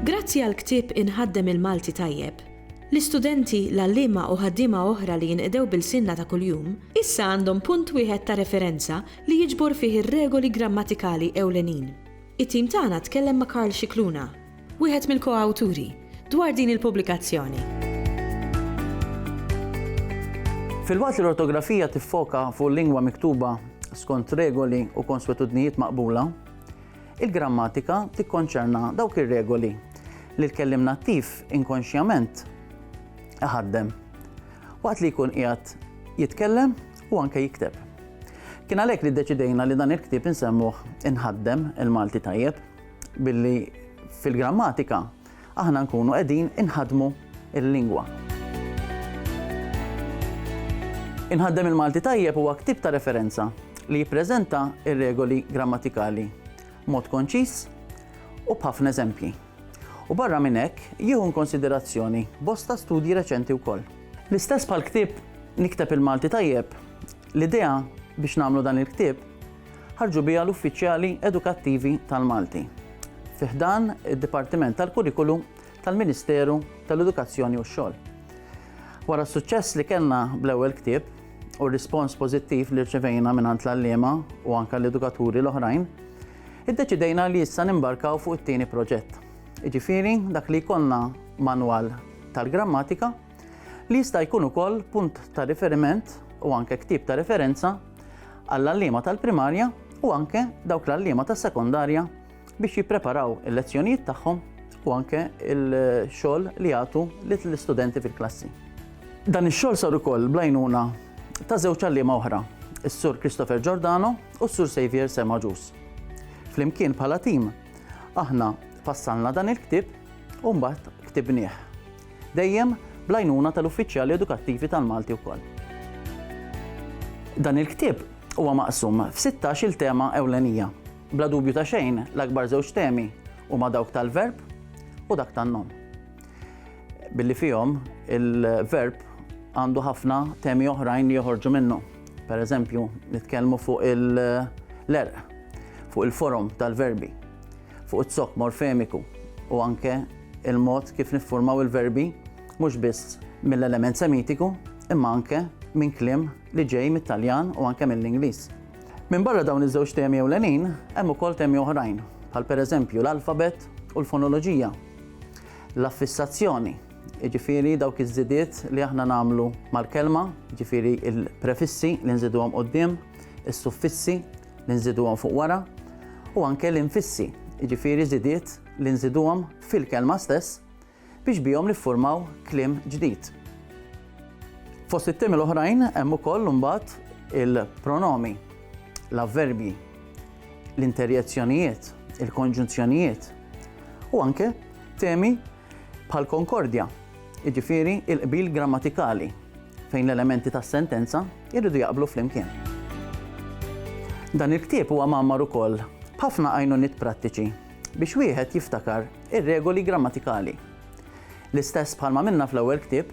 Grazzi għal ktieb Inħaddem il-Malti tajjeb, l-istudenti, l-għalliema u ħaddiema oħra li jinqdew bil-sinna ta' kuljum issa għandhom punt wieħed ta' referenza li jiġbor fih ir-regoli grammatikali ewlenin. It-tim tagħna tkellem ma' Karl Xikluna, wieħed mill-koawturi, dwar din il-pubblikazzjoni. Fil-waqt li l-ortografija tiffoka fuq lingwa miktuba skont regoli u konsuetudnijiet maqbula, il-grammatika tikkonċerna dawk ir-regoli li l-kellim nattiv inkonxjament iħaddem waqt li jkun qiegħed jitkellem u anke jikteb. Kien għalhekk li ddeċidejna li dan il-ktieb insemmuh Inħaddem il-Malti tajjeb billi fil-grammatika aħna nkunu qegħdin inħaddmu il-lingwa. Inħaddem il-Malti tajjeb huwa ktieb ta' referenza li jippreżenta ir-regoli grammatikali mod konċis u b'ħafna eżempji. U barra minn hekk jieħu konsiderazzjoni bosta studji reċenti wkoll. L-istess bħal ktieb Nikteb il-Malti tajjeb, l-idea biex nagħmlu dan il-ktieb ħarġu biha l-uffiċjali edukattivi tal-Malti fi ħdan id-Dipartiment tal-Kurrikulu tal-Ministeru tal-Edukazzjoni u x-Xogħol. Wara s-suċċess li kellna bl-ewwel ktieb u r-rispons pożittiv li rċevejna mingħand l-għalliema u anke l-edukaturi l-oħrajn, iddeċidejna li issa nimbarkaw fuq it-tieni proġett. Jiġifieri dak li jkollna manwal tal-grammatika li jista' jkun ukoll punt ta' riferiment u anke ktieb ta' referenza għall-għalliema tal-primarja u anke dawk l-għalliema tas-sekondarja biex jippreparaw il-lezzjonijiet tagħhom u anke il-xogħol li jagħtu lill-istudenti fil-klassi. Dan ix-xogħol sar ukoll bl-għajnuna ta' żewġ għalliema oħra, is-Sur Christopher Giordano u s-Sur Xavier Semaġus. Flimkien bħala tim aħna fassalna dan il-ktieb u mbagħad ktibnieh. Dejjem bl-għajnuna tal-uffiċjali edukattivi tal-Malti wkoll. Dan il-ktieb huwa maqsum f'16 tema ewlenija. Bla dubju ta' xejn l-akbar żewġ temi huma dawk tal-verb u dak tan-nom. Billi fihom il-verb għandu ħafna temi oħrajn li joħorġu minnu. Pereżempju, nitkellmu fuq l-erq, fuq il-forum tal-verbi, fuq it-sok morfemiku u anke il-mod kif niffurmaw il-verbi mhux biss mill-element semitiku imma anke minn kliem li ġej mit-Taljan u anke mill-Ingliż. Minn barra dawn iż-żewġ temi ewlenin hemm ukoll temi oħrajn, bħal pereżempju l-alfabet u l-fonoloġija, l-affissazzjoni, jiġifieri dawk iż-żidiet li aħna nagħmlu mal-kelma, jiġifieri il-prefissi li nżiduhom quddiem, is-suffissi li nżiduhom fuq wara, u anke l-infissi, jiġifieri żidiet li nżiduhom fil-kelma stess biex bihom niffurmaw kliem ġdid. Fost it-temi l-oħrajn hemm ukoll imbagħad il-pronomi, l-avverbji, l-interjezzjonijiet, il-konġunzjonijiet u anke temi bħal konkordja, jiġifieri il-qbil grammatikali fejn l-elementi tas-sentenza jridu jaqblu flimkien. Dan il-ktieb huwa mammar ukoll b'ħafna għajnuniet prattiċi biex wieħed jiftakar ir-regoli grammatikali. L-istess bħalma minna fl-ewwel ktieb,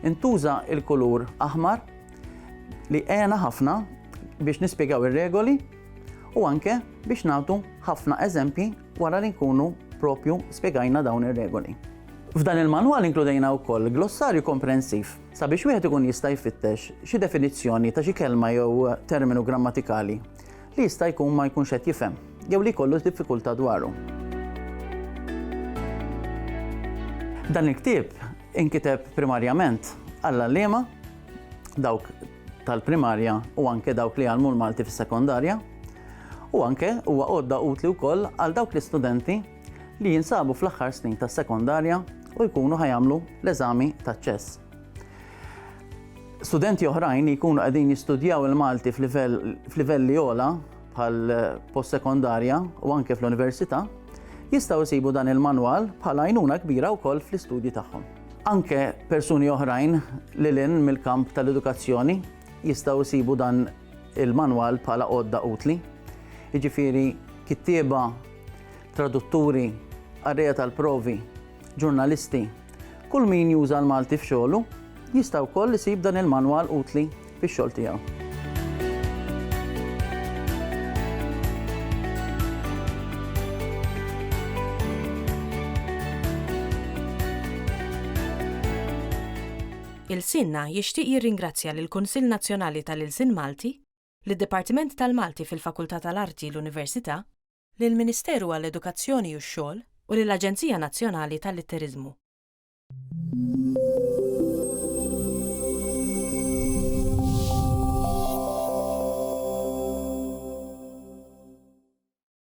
intuża il-kulur aħmar li għena ħafna biex nispjegaw ir-regoli u anke biex nagħtu ħafna eżempji wara li nkunu propju spjegajna dawn ir-regoli. F'dan il-manwal inkludejna wkoll glossarju komprensiv sabiex wieħed ikun jista' jfittex xi definizzjoni ta' xi kelma jew terminu grammatikali li jista' jkun ma jkunx qed jifhem jew li jkollu diffikultà dwaru. Dan il-ktieb inkiteb primarjament għall-għalliema, dawk tal-primarja u anke dawk li għallmu l-Malti fis-sekondarja u anke huwa għodda utli wkoll għal dawk l-istudenti li jinsabu fl-aħħar snin tas-sekondarja u jkunu ħajamlu l-eżami taċ-ċess. Studenti oħrajn li jkunu qegħdin jistudjaw il-Malti f'livelli ogħla bħal post-sekondarja u anke fl-università jistgħu jsibu dan il-manwal bħala għajnuna kbira wkoll fl-istudji tagħhom. Anke persuni oħrajn lilin mill-kamp tal-edukazzjoni jistgħu jsibu dan il-manwal bħala għodda utli. Jiġifieri kittieba, tradutturi, qarrija tal-provi, ġurnalisti Kull min juża l-Malti f'xogħlu jista' wkoll isib dan il-manwal utli fix-xogħol tiegħu. Il-Sinna jixtieq jirringrazzja lill-Kunsill Nazzjonali tal-Ilsien Malti, lid-Dipartiment tal-Malti fil-Fakultà tal-Arti l-Università, lill-Ministeru għall-Edukazzjoni u x-Xogħol u lill-Aġenzija Nazzjonali tal-Litteriżmu.